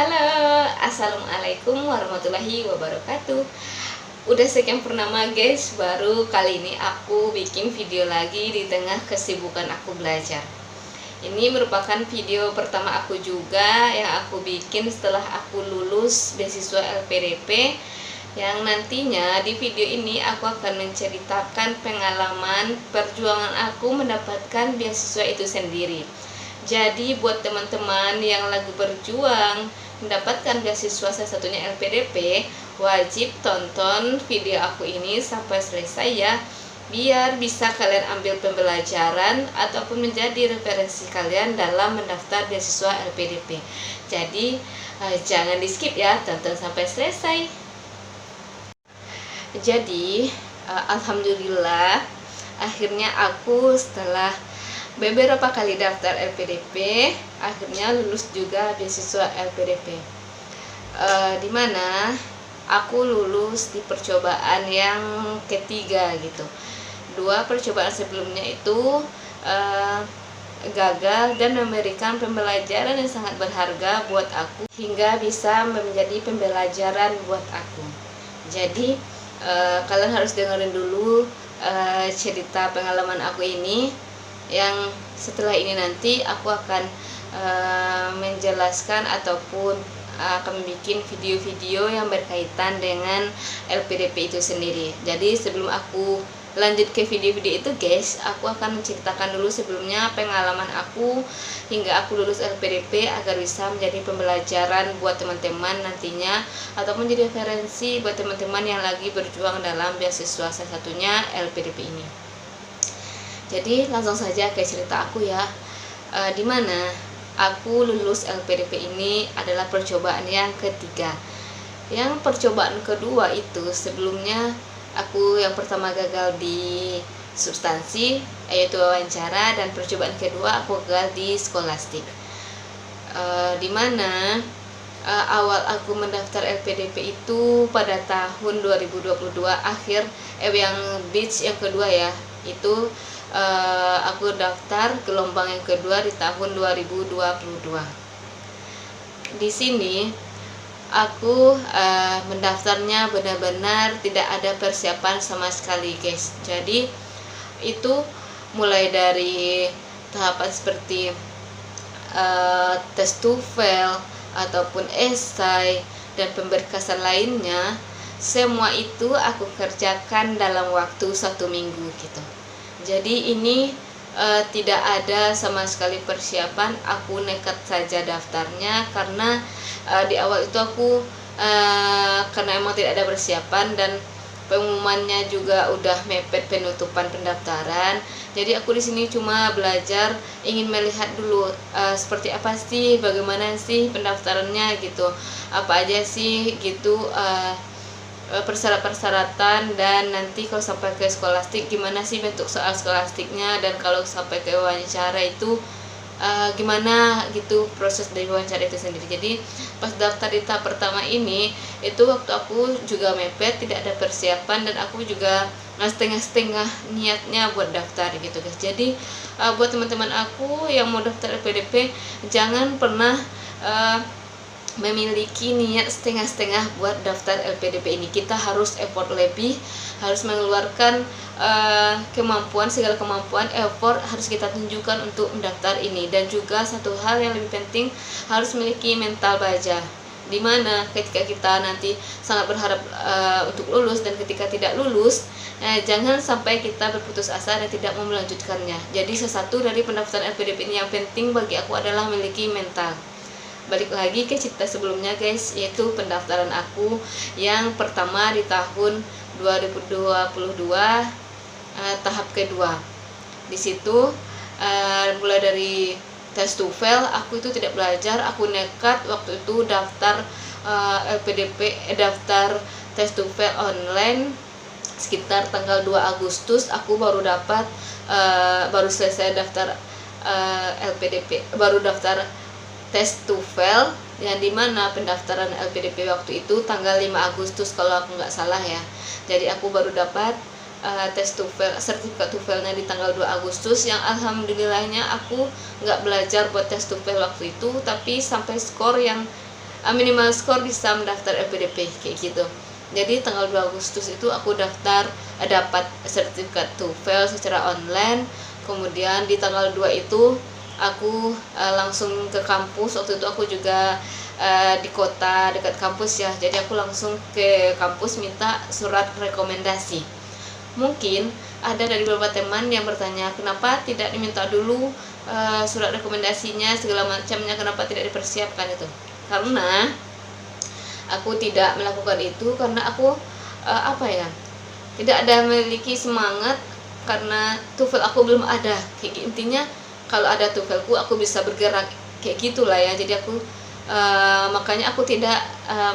Halo, assalamualaikum warahmatullahi wabarakatuh. Udah sekian purnama guys, baru kali ini aku bikin video lagi di tengah kesibukan aku belajar. Ini merupakan video pertama aku juga yang aku bikin setelah aku lulus beasiswa LPDP, yang nantinya di video ini aku akan menceritakan pengalaman perjuangan aku mendapatkan beasiswa itu sendiri. Jadi buat teman-teman yang lagi berjuang mendapatkan beasiswa salah satunya LPDP, wajib tonton video aku ini sampai selesai ya, biar bisa kalian ambil pembelajaran ataupun menjadi referensi kalian dalam mendaftar beasiswa LPDP. Jadi jangan di skip ya, tonton sampai selesai. Jadi alhamdulillah akhirnya aku setelah beberapa kali daftar LPDP akhirnya lulus juga beasiswa LPDP, dimana aku lulus di percobaan yang ketiga gitu. 2 percobaan sebelumnya itu gagal dan memberikan pembelajaran yang sangat berharga buat aku hingga bisa menjadi pembelajaran buat aku. Jadi kalian harus dengerin dulu cerita pengalaman aku ini, yang setelah ini nanti aku akan menjelaskan ataupun akan bikin video-video yang berkaitan dengan LPDP itu sendiri. Jadi sebelum aku lanjut ke video-video itu guys, aku akan menceritakan dulu sebelumnya pengalaman aku hingga aku lulus LPDP agar bisa menjadi pembelajaran buat teman-teman nantinya ataupun jadi referensi buat teman-teman yang lagi berjuang dalam beasiswa salah satunya LPDP ini. Jadi langsung saja ke cerita aku ya, dimana aku lulus LPDP ini adalah percobaan yang ketiga. Yang percobaan kedua itu sebelumnya aku yang pertama gagal di substansi yaitu wawancara, dan percobaan kedua aku gagal di skolastik. Dimana awal aku mendaftar LPDP itu pada tahun 2022 akhir, yang batch yang kedua ya, itu aku daftar gelombang yang kedua di tahun 2022. Di sini aku mendaftarnya benar-benar tidak ada persiapan sama sekali guys. Jadi itu mulai dari tahapan seperti tes TOEFL ataupun esai dan pemberkasan lainnya, semua itu aku kerjakan dalam waktu 1 minggu gitu. Jadi ini tidak ada sama sekali persiapan, aku nekat saja daftarnya karena di awal itu aku karena emang tidak ada persiapan dan pengumumannya juga udah mepet penutupan pendaftaran. Jadi aku di sini cuma belajar, ingin melihat dulu seperti apa sih, bagaimana sih pendaftarannya gitu, apa aja sih gitu persyaratan, dan nanti kalau sampai ke skolastik gimana sih bentuk soal skolastiknya, dan kalau sampai ke wawancara itu gimana gitu proses dari wawancara itu sendiri. Jadi pas daftar di tahap pertama ini itu waktu aku juga mepet, tidak ada persiapan, dan aku juga setengah-setengah niatnya buat daftar gitu guys. Jadi buat teman-teman aku yang mau daftar LPDP, jangan pernah memiliki niat setengah-setengah buat daftar LPDP ini. Kita harus effort lebih, harus mengeluarkan kemampuan, segala kemampuan, effort harus kita tunjukkan untuk mendaftar ini. Dan juga satu hal yang lebih penting, harus memiliki mental baja, dimana ketika kita nanti sangat berharap untuk lulus dan ketika tidak lulus, jangan sampai kita berputus asa dan tidak mau melanjutkannya. Jadi salah satu dari pendaftaran LPDP ini yang penting bagi aku adalah memiliki mental. Balik lagi ke cerita sebelumnya guys, yaitu pendaftaran aku yang pertama di tahun 2022 tahap kedua. Di situ mulai dari tes TOEFL aku itu tidak belajar, aku nekat waktu itu daftar LPDP, daftar tes TOEFL online sekitar tanggal 2 Agustus. Aku baru dapat baru selesai daftar LPDP, baru daftar tes TOEFL, yang dimana pendaftaran LPDP waktu itu tanggal 5 Agustus kalau aku nggak salah ya. Jadi aku baru dapat tes TOEFL, sertifikat TOEFL-nya di tanggal 2 Agustus, yang alhamdulillahnya aku nggak belajar buat tes TOEFL waktu itu, tapi sampai skor yang minimal skor bisa mendaftar LPDP kayak gitu. Jadi tanggal 2 Agustus itu aku daftar, dapat sertifikat TOEFL secara online. Kemudian di tanggal 2 itu aku langsung ke kampus. Waktu itu aku juga di kota dekat kampus ya, jadi aku langsung ke kampus minta surat rekomendasi. Mungkin ada dari beberapa teman yang bertanya, kenapa tidak diminta dulu surat rekomendasinya segala macamnya, kenapa tidak dipersiapkan itu. Karena aku tidak melakukan itu karena aku tidak ada memiliki semangat, karena TOEFL aku belum ada. Kayak intinya kalau ada TOEFLku aku bisa bergerak kayak gitulah ya. Jadi aku makanya aku tidak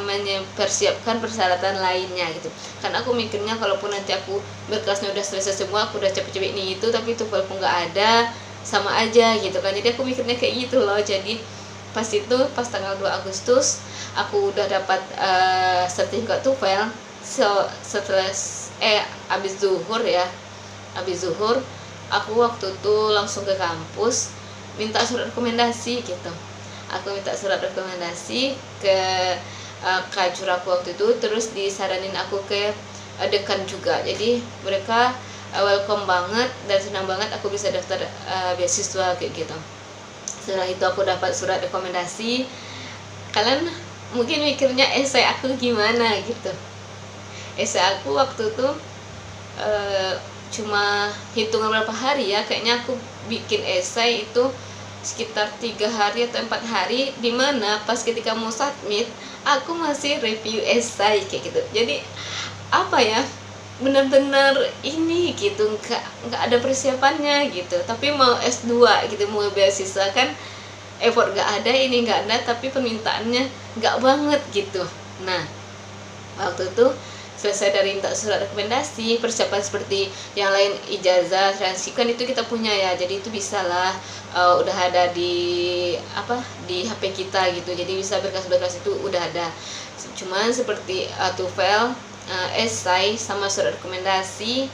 mempersiapkan persyaratan lainnya gitu. Karena aku mikirnya kalaupun nanti aku berkasnya udah selesai semua, aku udah cepet-cepet ini itu, tapi TOEFLku nggak ada, sama aja gitu kan. Jadi aku mikirnya kayak gitu loh. Jadi pas tanggal 2 Agustus aku udah dapat sertifikat TOEFL. Setelah abis zuhur aku waktu itu langsung ke kampus minta surat rekomendasi gitu. Aku minta surat rekomendasi ke kajur aku waktu itu, terus disaranin aku ke dekan juga. Jadi mereka welcome banget dan senang banget aku bisa daftar beasiswa kayak gitu. Setelah itu aku dapat surat rekomendasi. Kalian mungkin mikirnya esai aku gimana gitu. Esai aku waktu itu cuma hitungan berapa hari ya, kayaknya aku bikin esai itu sekitar 3 hari atau 4 hari, dimana pas ketika mau submit aku masih review esai kayak gitu. Jadi benar-benar ini gitu, nggak ada persiapannya gitu. Tapi mau S2 gitu, mau beasiswa kan effort nggak ada, ini nggak ada, tapi permintaannya nggak banget gitu. Nah waktu itu selesai dari minta surat rekomendasi, persiapan seperti yang lain, ijazah, transkrip kan itu kita punya ya, jadi itu bisalah udah ada di HP kita gitu. Jadi bisa berkas-berkas itu udah ada. Cuman seperti TOEFL, esai sama surat rekomendasi,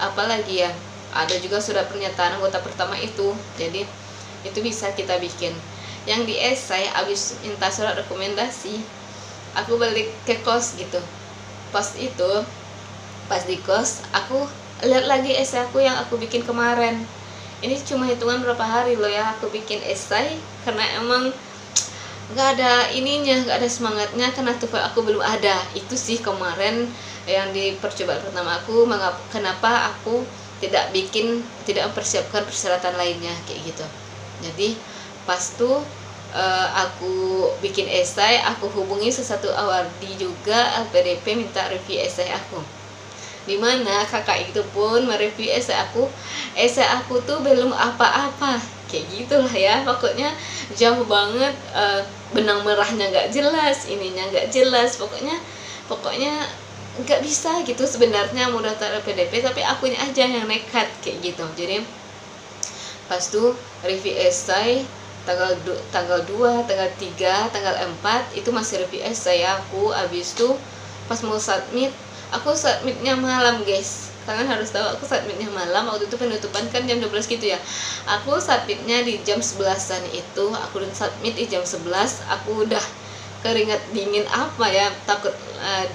apalagi ya, ada juga surat pernyataan anggota pertama itu. Jadi itu bisa kita bikin. Yang di esai abis minta surat rekomendasi, aku balik ke kos gitu. Pas di kos aku lihat lagi esai aku yang aku bikin kemarin. Ini cuma hitungan berapa hari loh ya aku bikin esai, karena emang nggak ada ininya, nggak ada semangatnya, karena TOEFL aku belum ada. Itu sih kemarin yang di percobaan pertama aku, kenapa aku tidak mempersiapkan persyaratan lainnya kayak gitu. Jadi pas tuh aku bikin esai, aku hubungi sesatu awardi juga LPDP minta review esai aku, dimana kakak itu pun mereview esai aku. Esai aku tuh belum apa-apa kayak gitulah ya, pokoknya jauh banget, benang merahnya nggak jelas, ininya nggak jelas, pokoknya nggak bisa gitu sebenarnya mau daftar LPDP, tapi akunya aja yang nekat kayak gitu. Jadi pas tuh review esai tanggal 2, tanggal 3, tanggal 4 itu masih review esai aku. Habis tuh pas mau submit, aku submitnya malam guys. Kalian harus tahu aku submitnya malam. Waktu itu penutupan kan jam 12 gitu ya. Aku submitnya di jam 11-an itu. Aku udah submit di jam 11. Aku udah keringat dingin takut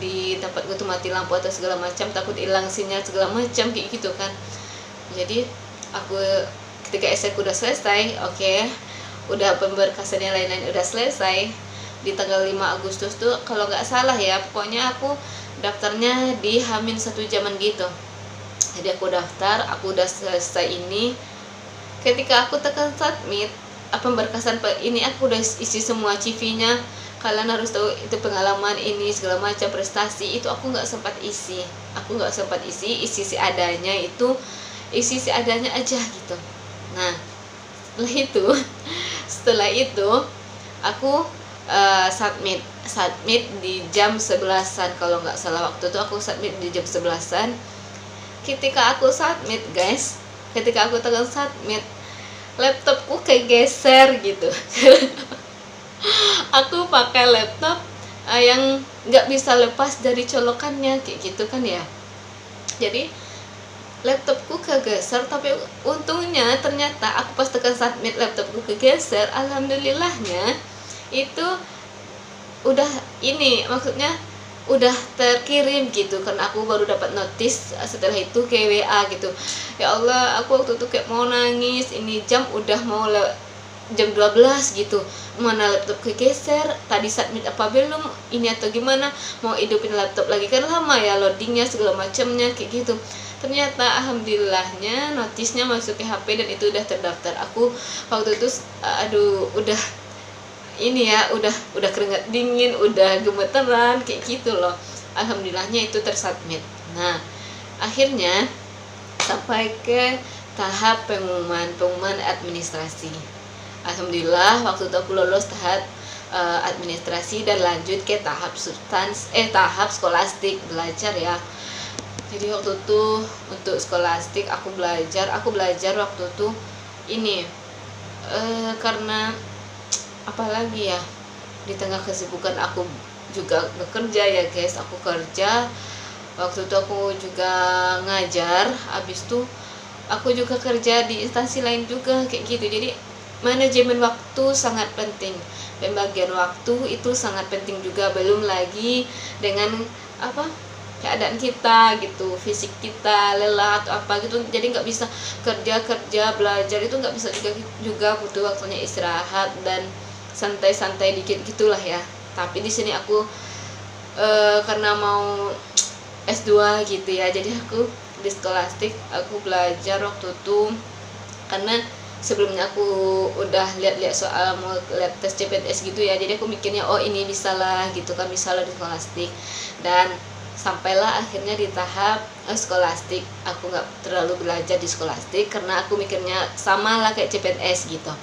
di tempat gue tuh mati lampu atau segala macam, takut hilang sinyal segala macam kayak gitu kan. Jadi aku ketika esai udah selesai, udah pemberkasannya lain-lain udah selesai, di tanggal 5 Agustus tuh kalau nggak salah ya, pokoknya aku daftarnya di Hamin 1 jaman gitu. Jadi aku daftar, aku udah selesai ini. Ketika aku tekan submit, pemberkasan ini aku udah isi semua CV-nya. Kalian harus tahu itu pengalaman ini segala macam prestasi itu aku nggak sempat isi. Isi seadanya aja gitu. Nah setelah itu aku submit di jam 11-an kalau nggak salah. Waktu itu aku submit di jam 11-an. Ketika aku submit guys, ketika aku tekan submit, laptopku kayak geser gitu. Aku pakai laptop yang nggak bisa lepas dari colokannya kayak gitu kan ya. Jadi laptopku kegeser, tapi untungnya ternyata aku pas tekan submit laptopku kegeser, alhamdulillahnya itu udah ini maksudnya udah terkirim gitu, karena aku baru dapat notis setelah itu ke WA gitu. Ya Allah, aku waktu itu kayak mau nangis, ini jam udah mau jam 12 gitu, mana laptop kegeser, tadi submit apa belum ini atau gimana, mau hidupin laptop lagi kan lama ya loadingnya segala macamnya kayak gitu. Ternyata alhamdulillahnya notisnya masuk ke HP dan itu udah terdaftar. Aku waktu itu aduh udah ini ya, udah keringat dingin, udah gemeteran kayak gitu loh. Alhamdulillahnya itu tersubmit. Nah, akhirnya sampai ke tahap pengumuman administrasi. Alhamdulillah waktu itu aku lolos tahap administrasi dan lanjut ke tahap tahap skolastik belajar ya. Jadi waktu itu untuk skolastik aku belajar waktu itu ini karena apalagi ya, di tengah kesibukan aku juga bekerja ya guys, aku kerja waktu itu, aku juga ngajar, habis itu aku juga kerja di instansi lain juga kayak gitu. Jadi manajemen waktu sangat penting, pembagian waktu itu sangat penting juga, belum lagi dengan keadaan kita gitu, fisik kita lelah atau apa gitu, jadi nggak bisa kerja belajar itu nggak bisa juga butuh waktunya istirahat dan santai-santai dikit gitulah ya. Tapi di sini aku karena mau S2 gitu ya, jadi aku di skolastik aku belajar waktu itu, karena sebelumnya aku udah lihat soal mau lihat tes CPNS gitu ya, jadi aku mikirnya oh ini bisa lah gitu kan, bisa lah di skolastik. Dan sampailah akhirnya di tahap skolastik, aku nggak terlalu belajar di skolastik karena aku mikirnya sama lah kayak CPNS gitu.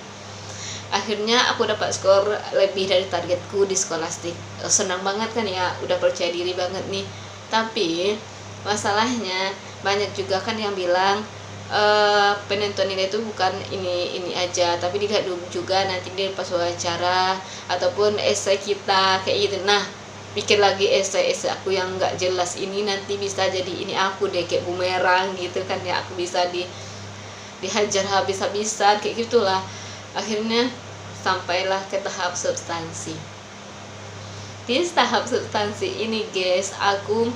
Akhirnya aku dapat skor lebih dari targetku di skolastik. Senang banget kan ya, udah percaya diri banget nih. Tapi masalahnya banyak juga kan yang bilang penentuan nilai itu bukan ini aja, tapi dilihat juga nanti di pas wawancara ataupun esai kita kayak gitu. Nah, pikir lagi esai aku yang nggak jelas ini nanti bisa jadi ini aku deh kayak bumerang gitu kan ya, aku bisa dihajar habis-habisan kayak gitulah. Akhirnya sampailah ke tahap substansi. Di tahap substansi ini guys, aku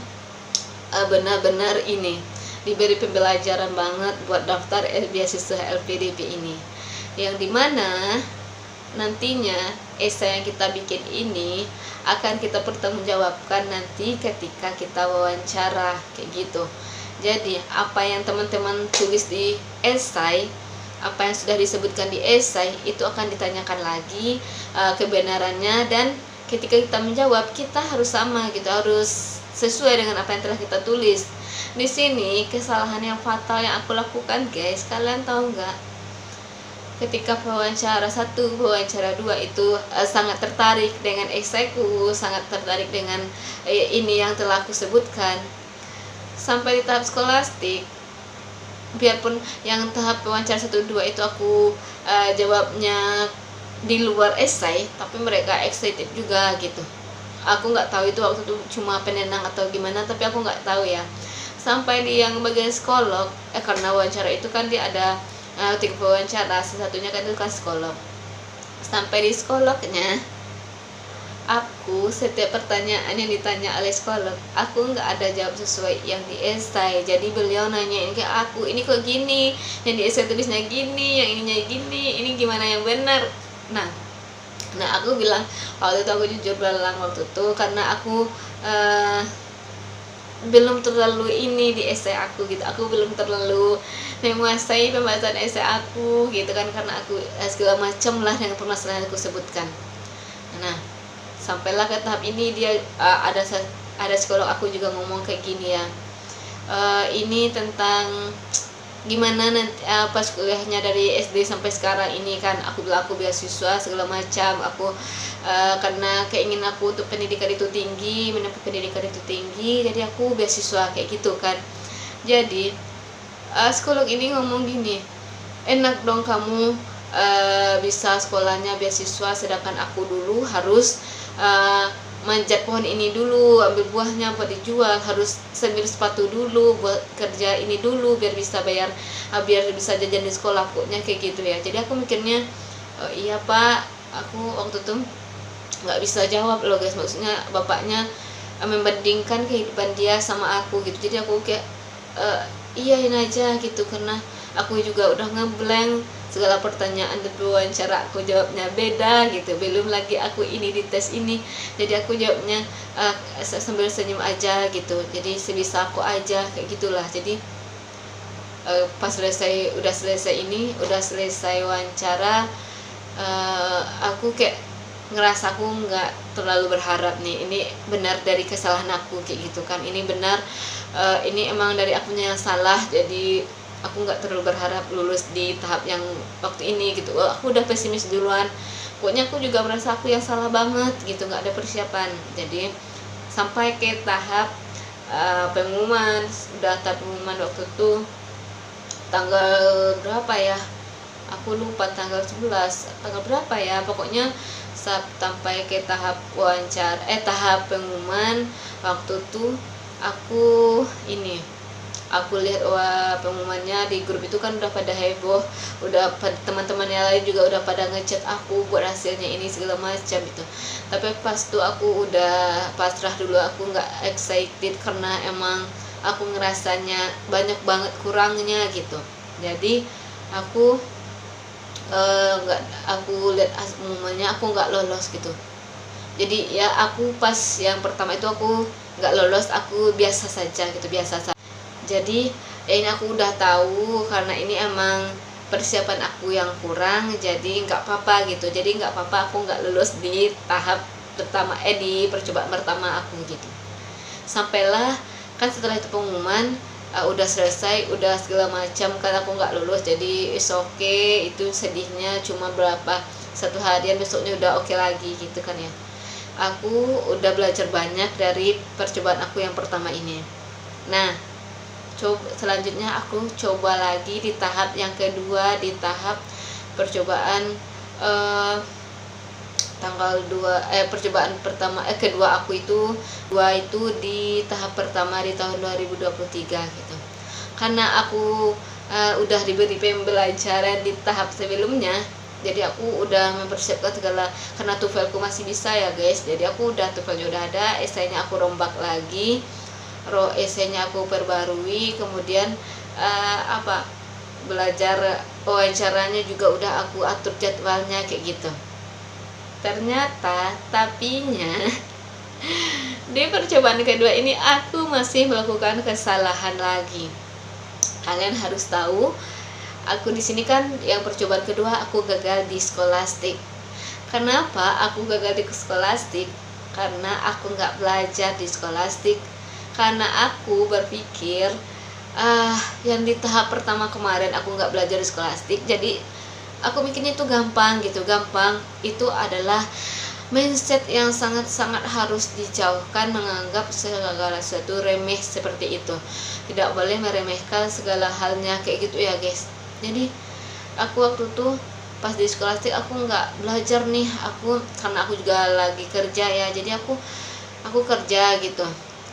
benar-benar ini diberi pembelajaran banget buat daftar beasiswa LPDP ini, yang dimana nantinya esai yang kita bikin ini akan kita pertanggungjawabkan nanti ketika kita wawancara kayak gitu. Jadi apa yang teman-teman tulis di esai, apa yang sudah disebutkan di esai itu akan ditanyakan lagi kebenarannya, dan ketika kita menjawab kita harus sama gitu, harus sesuai dengan apa yang telah kita tulis. Di sini kesalahan yang fatal yang aku lakukan guys, kalian tahu nggak? Ketika wawancara 1, wawancara 2 itu sangat tertarik dengan esaiku, sangat tertarik dengan ini yang telah aku sebutkan. Sampai di tahap skolastik, biarpun yang tahap wawancara 1, 2 itu aku jawabnya di luar esai, tapi mereka excited juga gitu. Aku nggak tahu itu waktu itu cuma penenang atau gimana, tapi aku nggak tahu ya. Sampai di yang bagian psikolog, karena wawancara itu kan dia ada 3 wawancara, satunya kan itu kan psikolog. Sampai di psikolognya, aku setiap pertanyaan yang ditanya oleh psikolog, aku nggak ada jawab sesuai yang di esai. Jadi beliau nanyain ke aku, ini kok gini, yang di esai tulisnya gini, yang ininya gini, ini gimana yang benar. Nah aku bilang waktu itu, aku jujur bilang waktu itu, karena aku belum terlalu ini di esai aku gitu, aku belum terlalu menguasai pembahasan esai aku gitu kan, karena aku segala macam lah dengan permasalahan yang aku sebutkan. Nah sampailah ke tahap ini, dia ada psikolog aku juga ngomong kayak gini ya, ini tentang gimana nanti pas kuliahnya dari SD sampai sekarang ini kan. Aku bilang aku beasiswa segala macam, aku karena keinginan aku untuk pendidikan itu tinggi, menempuh pendidikan itu tinggi, jadi aku beasiswa kayak gitu kan. Jadi psikolog ini ngomong gini, enak dong kamu bisa sekolahnya beasiswa, sedangkan aku dulu harus manjat pohon ini dulu, ambil buahnya buat dijual, harus sambil sepatu dulu buat kerja ini dulu biar bisa bayar, biar bisa jajan di sekolah, pokoknya kayak gitu ya. Jadi aku mikirnya, oh iya pak, aku waktu itu nggak bisa jawab loh guys. Maksudnya bapaknya membandingkan kehidupan dia sama aku gitu. Jadi aku kayak iyain aja gitu, karena aku juga udah ngeblank segala pertanyaan dan wawancara, aku jawabnya beda gitu. Belum lagi aku ini di tes ini, jadi aku jawabnya sambil senyum aja gitu. Jadi sebisa aku aja kayak gitulah. Jadi pas udah selesai wawancara, aku kayak ngerasa aku nggak terlalu berharap nih, ini benar dari kesalahan aku kayak gitu kan, ini benar ini emang dari akunya yang salah, jadi aku nggak terlalu berharap lulus di tahap yang waktu ini gitu. Aku udah pesimis duluan, pokoknya aku juga merasa aku yang salah banget gitu, nggak ada persiapan. Jadi sampai ke tahap pengumuman, udah tahap pengumuman waktu itu tanggal berapa ya, aku lupa tanggal 11 tanggal berapa ya, pokoknya sampai ke tahap tahap pengumuman. Waktu itu aku lihat pengumumannya di grup itu kan udah pada heboh, udah teman-teman yang lain juga udah pada ngechat aku buat hasilnya ini segala macam gitu. Tapi pas tuh aku udah pasrah dulu, aku nggak excited karena emang aku ngerasanya banyak banget kurangnya gitu. Jadi aku nggak aku lihat pengumumannya, aku nggak lolos gitu. Jadi ya aku pas yang pertama itu aku nggak lolos, aku biasa saja gitu, biasa saja. Jadi ini aku udah tahu karena ini emang persiapan aku yang kurang, jadi nggak apa-apa gitu. Jadi nggak apa-apa aku nggak lulus di tahap pertama, di percobaan pertama aku gitu. Sampailah kan setelah itu pengumuman, udah selesai, udah segala macam kan, aku nggak lulus. Jadi is okay, itu sedihnya cuma berapa, 1 harian, besoknya udah oke lagi gitu kan ya. Aku udah belajar banyak dari percobaan aku yang pertama ini. Nah selanjutnya aku coba lagi di tahap yang kedua, di tahap percobaan percobaan kedua aku itu di tahap pertama di tahun 2023 gitu. Karena aku udah diberi pembelajaran di tahap sebelumnya, jadi aku udah mempersiapkan segala, karena TOEFL-ku masih bisa ya guys. Jadi aku udah TOEFL-nya udah ada, esainya aku rombak lagi, esainya aku perbarui, kemudian belajar wawancaranya juga udah aku atur jadwalnya kayak gitu. Ternyata tapinya di percobaan kedua ini aku masih melakukan kesalahan lagi. Kalian harus tahu, aku di sini kan yang percobaan kedua aku gagal di skolastik. Kenapa aku gagal di skolastik? Karena aku nggak belajar di skolastik. Karena aku berpikir yang di tahap pertama kemarin aku nggak belajar di skolastik, jadi aku mikirnya itu gampang gitu. Gampang itu adalah mindset yang sangat-sangat harus dijauhkan, menganggap segala sesuatu remeh seperti itu. Tidak boleh meremehkan segala halnya kayak gitu ya guys. Jadi aku waktu itu pas di skolastik aku nggak belajar nih, karena aku juga lagi kerja ya, jadi aku kerja gitu.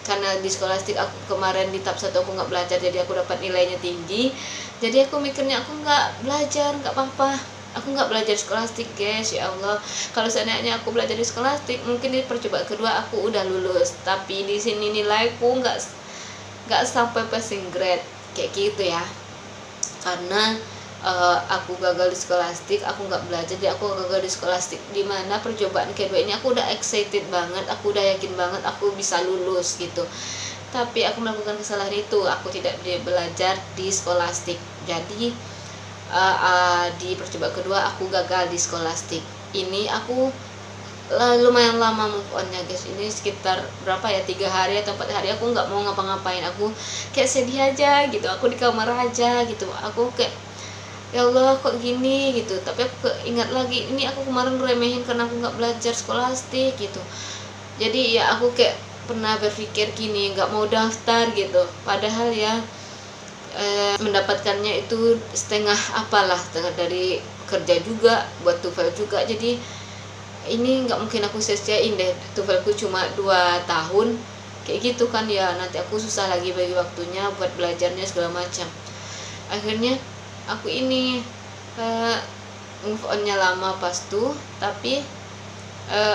Karena di skolastik aku kemarin di tahap 1 aku nggak belajar, jadi aku dapat nilainya tinggi. Jadi aku mikirnya aku nggak belajar, nggak apa-apa, aku nggak belajar skolastik guys. Ya Allah, kalau seandainya aku belajar di skolastik, mungkin di percobaan kedua aku udah lulus. Tapi di sini nilaiku nggak sampai passing grade kayak gitu ya. Karena aku gagal di skolastik, aku nggak belajar, jadi aku gagal di skolastik. Dimana percobaan kedua ini aku udah excited banget, aku udah yakin banget aku bisa lulus gitu. Tapi aku melakukan kesalahan itu, aku tidak belajar di skolastik. Jadi di percobaan kedua aku gagal di skolastik. Ini aku lumayan lama move on-nya guys. Ini sekitar berapa ya, 3 hari atau 4 hari aku nggak mau ngapa-ngapain, aku kayak sedih aja gitu, aku di kamar aja gitu. Aku kayak ya Allah kok gini gitu. Tapi aku ingat lagi, ini aku kemarin remehin karena aku nggak belajar skolastik gitu. Jadi ya aku kayak pernah berpikir gini, nggak mau daftar gitu, padahal ya mendapatkannya itu setengah dari kerja juga, buat TOEFL juga. Jadi ini nggak mungkin aku sia-siain deh, TOEFLku cuma 2 tahun kayak gitu kan ya, nanti aku susah lagi bagi waktunya buat belajarnya segala macam. Akhirnya aku ini move on-nya lama pas tuh, tapi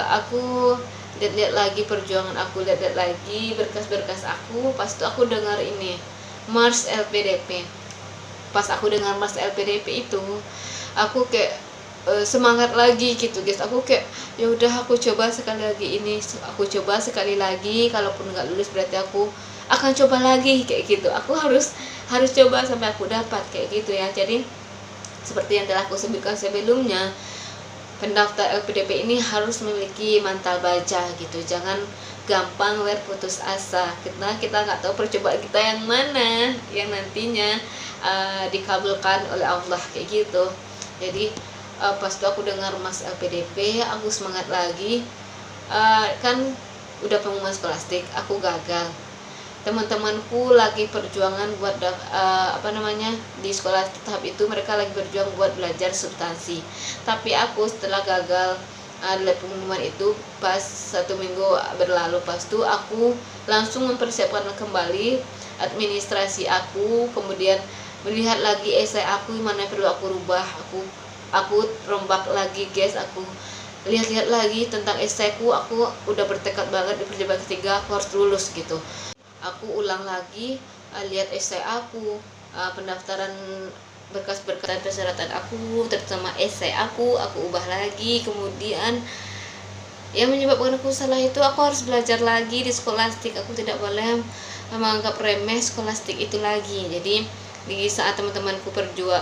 aku lihat-lihat lagi perjuangan aku, lihat-lihat lagi berkas-berkas aku. Pas itu aku dengar ini Mars LPDP. Pas aku dengar Mars LPDP itu, aku kayak semangat lagi gitu guys. Aku kayak ya udah, aku coba sekali lagi ini, aku coba sekali lagi, kalaupun nggak lulus berarti aku akan coba lagi kayak gitu. Aku harus coba sampai aku dapat kayak gitu ya. Jadi seperti yang telah aku sebutkan sebelumnya, pendaftar LPDP ini harus memiliki mantal baja gitu. Jangan gampang putus asa. Kita nggak tahu percobaan kita yang mana yang nantinya dikabulkan oleh Allah kayak gitu. Jadi pas itu aku dengar Mas LPDP, aku semangat lagi. Kan udah pengumuman skolastik, aku gagal. Teman-temanku lagi perjuangan buat di sekolah tahap itu, mereka lagi berjuang buat belajar substansi. Tapi aku setelah gagal lihat pengumuman itu, pas 1 minggu berlalu, pas itu aku langsung mempersiapkan kembali administrasi aku, kemudian melihat lagi esai aku mana yang perlu aku rubah. Aku rombak lagi guys, aku lihat-lihat lagi tentang esaiku. Aku udah bertekad banget di percobaan ketiga aku harus lulus gitu. Aku ulang lagi, lihat esai aku, pendaftaran berkas-berkas persyaratan aku, terutama esai aku ubah lagi. Kemudian yang menyebabkan aku salah itu, aku harus belajar lagi di skolastik. Aku tidak boleh menganggap remeh skolastik itu lagi. Jadi di saat teman-temanku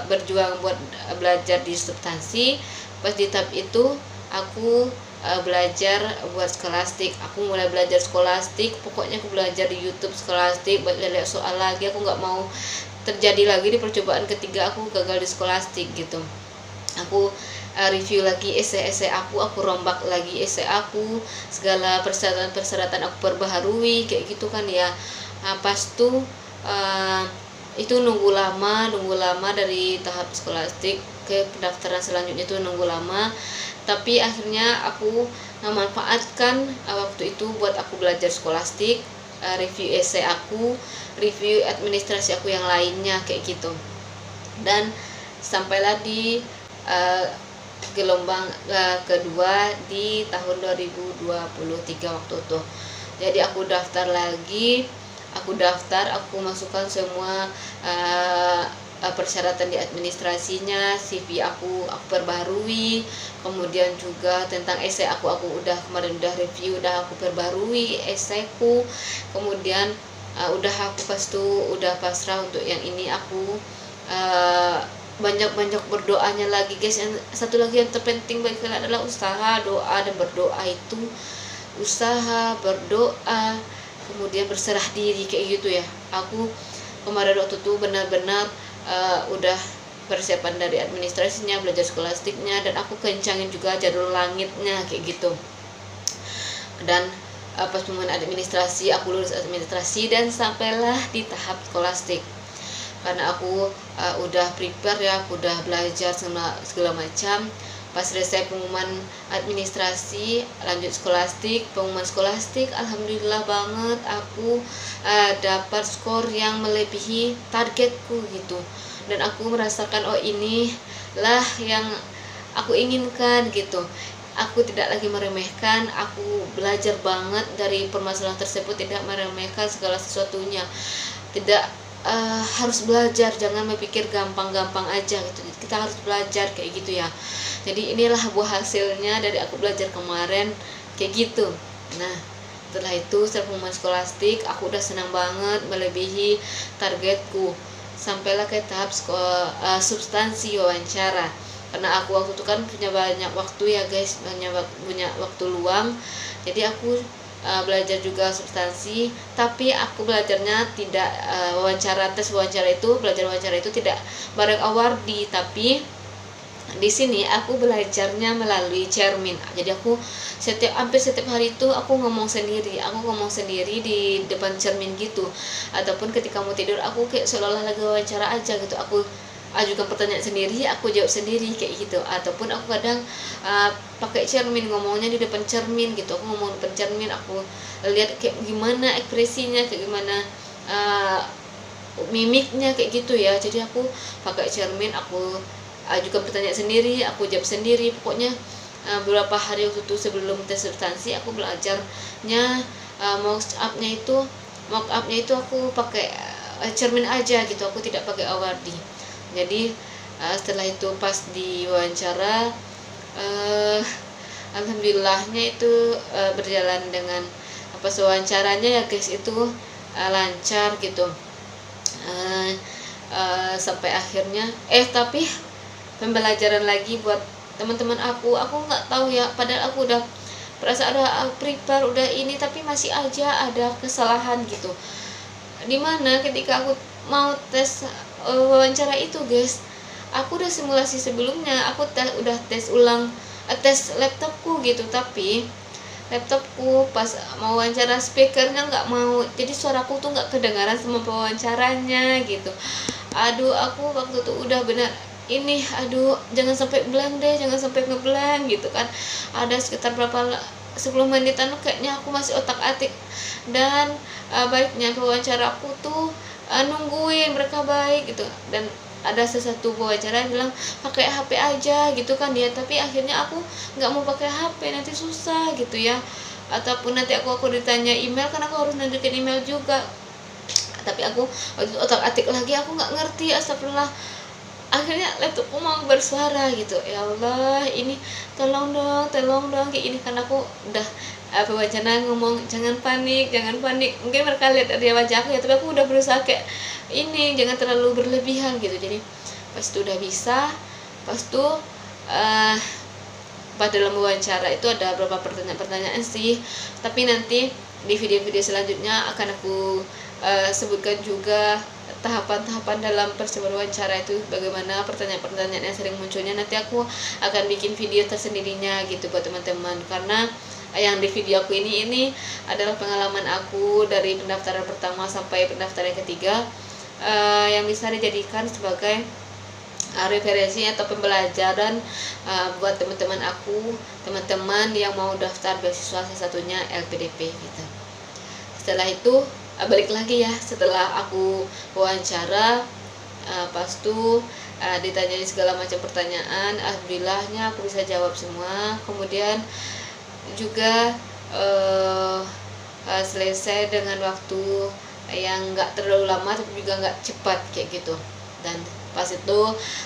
berjuang buat belajar di substansi, pas di tahap itu aku belajar buat skolastik. Aku mulai belajar skolastik, pokoknya aku belajar di YouTube skolastik, buat lihat soal lagi. Aku nggak mau terjadi lagi di percobaan ketiga aku gagal di skolastik gitu. Aku review lagi esai aku rombak lagi esai aku, segala persyaratan aku perbaharui kayak gitu kan ya. Pas tuh itu nunggu lama dari tahap skolastik ke pendaftaran selanjutnya, itu nunggu lama. Tapi akhirnya aku memanfaatkan waktu itu buat aku belajar skolastik, review esai aku, review administrasi aku yang lainnya kayak gitu. Dan sampailah di gelombang kedua di tahun 2023 waktu itu. Jadi aku daftar lagi, aku masukkan semua persyaratan di administrasinya, CV aku perbarui, kemudian juga tentang esai aku udah kemarin udah review, udah aku perbarui esaiku. Kemudian udah aku udah pasrah untuk yang ini. Aku banyak berdoanya lagi guys. Yang satu lagi yang terpenting bagi kalian adalah usaha, doa, dan berdoa itu usaha, berdoa, kemudian berserah diri kayak gitu ya. Aku kemarin waktu itu benar-benar udah persiapan dari administrasinya, belajar skolastiknya, dan aku kencangin juga jadwal langitnya kayak gitu. Dan pas pengumuman administrasi, aku lulus administrasi dan sampailah di tahap skolastik. Karena aku udah prepare ya, aku udah belajar segala macam. Pas selesai pengumuman administrasi, lanjut skolastik, pengumuman skolastik, alhamdulillah banget aku dapat skor yang melebihi targetku gitu. Dan aku merasakan oh inilah yang aku inginkan gitu. Aku tidak lagi meremehkan, aku belajar banget dari permasalahan tersebut, tidak meremehkan segala sesuatunya. Tidak harus belajar, jangan berpikir gampang-gampang aja gitu. Kita harus belajar kayak gitu ya. Jadi inilah buah hasilnya dari aku belajar kemarin kayak gitu. Nah, setelah itu setelah pengumuman skolastik, aku udah senang banget melebihi targetku. Sampailah ke tahap substansi wawancara. Karena aku waktu itu kan punya banyak waktu ya guys, punya waktu luang. Jadi aku belajar juga substansi, tapi aku belajarnya tidak belajar wawancara itu tidak bareng awardi, tapi di sini aku belajarnya melalui cermin. Jadi aku hampir setiap hari itu aku ngomong sendiri di depan cermin gitu. Ataupun ketika mau tidur aku kayak seolah-olah lagi wawancara aja gitu. Aku ajukan pertanyaan sendiri, aku jawab sendiri kayak gitu. Ataupun aku kadang pakai cermin, ngomongnya di depan cermin gitu. Aku ngomong di depan cermin, aku lihat kayak gimana ekspresinya, kayak gimana mimiknya kayak gitu ya. Jadi aku pakai cermin, aku ajukan pertanyaan sendiri, aku jawab sendiri. Pokoknya beberapa hari waktu itu sebelum tes substansi aku belajarnya mock upnya itu aku pakai cermin aja gitu, aku tidak pakai awardi. Jadi setelah itu pas di wawancara, alhamdulillahnya itu berjalan dengan wawancaranya ya guys, itu lancar gitu. Sampai akhirnya tapi pembelajaran lagi buat teman-teman aku nggak tahu ya, padahal aku udah perasaan udah prepare udah ini, tapi masih aja ada kesalahan gitu. Dimana ketika aku mau tes wawancara itu guys, aku udah simulasi sebelumnya, aku udah tes ulang tes laptopku gitu, tapi laptopku pas mau wawancara speakernya nggak mau, jadi suaraku tuh nggak kedengaran sama pewawancaranya gitu. Aduh, aku waktu itu udah benar ini, aduh jangan sampai blank deh, jangan sampai ngeblank gitu kan. Ada sekitar berapa 10 menitan kayaknya aku masih otak-atik, dan baiknya pewawancara aku tuh nungguin mereka baik gitu. Dan ada satu pewawancara yang bilang pakai HP aja gitu kan dia, tapi akhirnya aku nggak mau pakai HP, nanti susah gitu ya, ataupun nanti aku ditanya email, kan aku harus nunjukin email juga. Tapi aku waktu otak-atik lagi, aku nggak ngerti, astagfirullah. Akhirnya laptopku mau bersuara gitu, ya Allah ini tolong dong kayak ini, kan aku udah pewawancara ngomong jangan panik, mungkin mereka lihat dari wajah aku ya, tapi aku udah berusaha kayak ini jangan terlalu berlebihan gitu. Jadi pas itu udah bisa, pas itu pada dalam wawancara itu ada beberapa pertanyaan sih, tapi nanti di video-video selanjutnya akan aku sebutkan juga tahapan-tahapan dalam persiapan wawancara itu, bagaimana pertanyaan-pertanyaan yang sering munculnya. Nanti aku akan bikin video tersendirinya gitu buat teman-teman, karena yang di video aku ini adalah pengalaman aku dari pendaftaran pertama sampai pendaftaran ketiga, yang bisa dijadikan sebagai referensi atau pembelajaran buat teman-teman yang mau daftar beasiswa, salah satunya LPDP gitu. Setelah itu balik lagi ya, setelah aku wawancara, pas tuh ditanyain segala macam pertanyaan, alhamdulillahnya aku bisa jawab semua. Kemudian juga selesai dengan waktu yang nggak terlalu lama tapi juga nggak cepat kayak gitu. Dan pas itu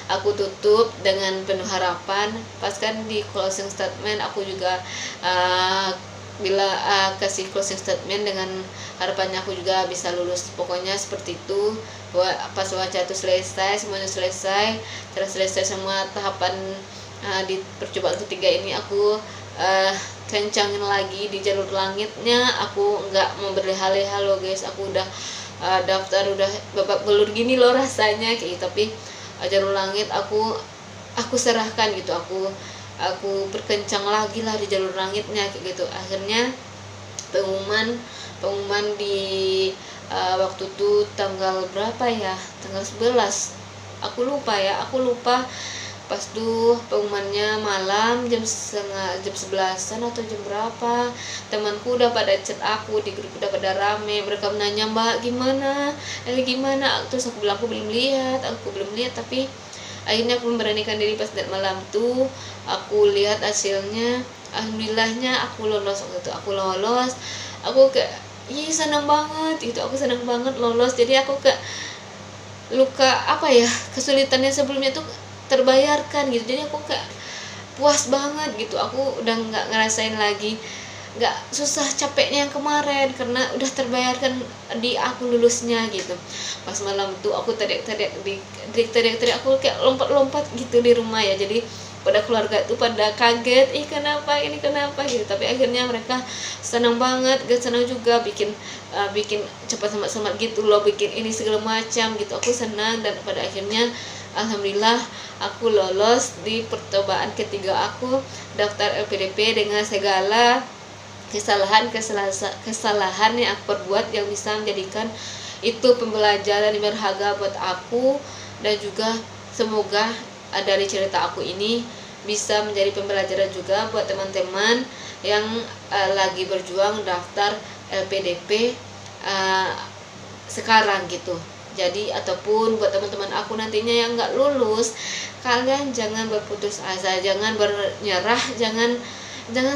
aku tutup dengan penuh harapan. Pas kan di closing statement aku juga kasih closing statement dengan harapannya aku juga bisa lulus, pokoknya seperti itu. Pas wawancara itu selesai, semuanya selesai, terus selesai semua tahapan di percobaan ketiga ini, aku kencangin lagi di jalur langitnya. Aku nggak mau berleha-leha loh guys, aku udah daftar udah babak belur gini loh rasanya kayak gitu. Tapi jalur langit aku serahkan gitu, aku berkencang lagi lah di jalur langitnya kayak gitu. Akhirnya pengumuman di waktu itu tanggal berapa ya, tanggal 11 aku lupa. Pas tuh pengumumannya malam jam 11-an atau jam berapa, temanku udah pada chat aku di grup, udah pada rame, mereka menanya mbak gimana, terus aku bilang aku belum lihat, tapi akhirnya aku memberanikan diri. Pas malam tuh aku lihat hasilnya, alhamdulillahnya aku lolos. Waktu itu aku kayak senang banget gitu, aku senang banget lolos. Jadi aku kayak kesulitannya sebelumnya tuh terbayarkan gitu, jadi aku kayak puas banget gitu. Aku udah nggak ngerasain lagi nggak susah capeknya yang kemarin, karena udah terbayarkan di aku lulusnya gitu. Pas malam tuh aku teriak-teriak, aku kayak lompat-lompat gitu di rumah ya. Jadi pada keluarga tuh pada kaget, kenapa gitu. Tapi akhirnya mereka senang banget, senang juga, bikin cepat semangat gitu loh, bikin ini segala macam gitu. Aku senang, dan pada akhirnya alhamdulillah aku lolos di percobaan ketiga aku daftar LPDP dengan segala kesalahan yang aku perbuat, yang bisa menjadikan itu pembelajaran yang berharga buat aku. Dan juga semoga dari cerita aku ini bisa menjadi pembelajaran juga buat teman-teman yang lagi berjuang daftar LPDP sekarang gitu. Jadi ataupun buat teman-teman aku nantinya yang nggak lulus, kalian jangan berputus asa, jangan bernyerah, jangan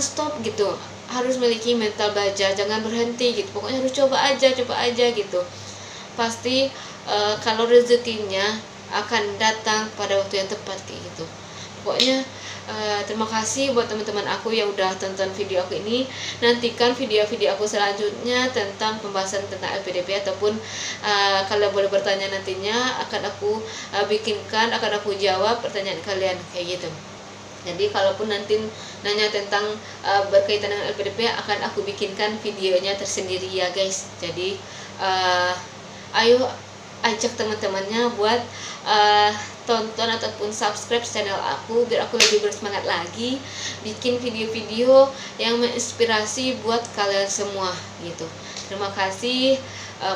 stop gitu. Harus memiliki mental baja, jangan berhenti gitu. Pokoknya harus coba aja gitu. Pasti kalau rezekinya akan datang pada waktu yang tepat kayak gitu. Pokoknya terima kasih buat teman-teman aku yang udah tonton video aku ini. Nantikan video-video aku selanjutnya tentang pembahasan tentang LPDP, ataupun kalian boleh bertanya nantinya, akan aku bikinkan, akan aku jawab pertanyaan kalian kayak gitu. Jadi kalaupun nanti nanya tentang berkaitan dengan LPDP, akan aku bikinkan videonya tersendiri ya guys. Jadi ayo ajak teman-temannya buat tonton ataupun subscribe channel aku, biar aku lebih bersemangat lagi bikin video-video yang menginspirasi buat kalian semua gitu. Terima kasih.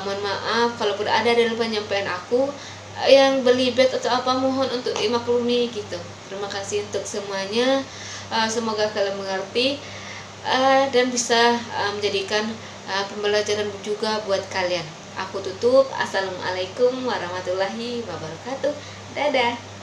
Mohon maaf kalaupun ada dalam penyampaian aku yang belibet atau apa, mohon untuk dimaklumi gitu. Terima kasih untuk semuanya. Semoga kalian mengerti dan bisa menjadikan pembelajaran juga buat kalian. Aku tutup. Assalamualaikum warahmatullahi wabarakatuh. Dadah.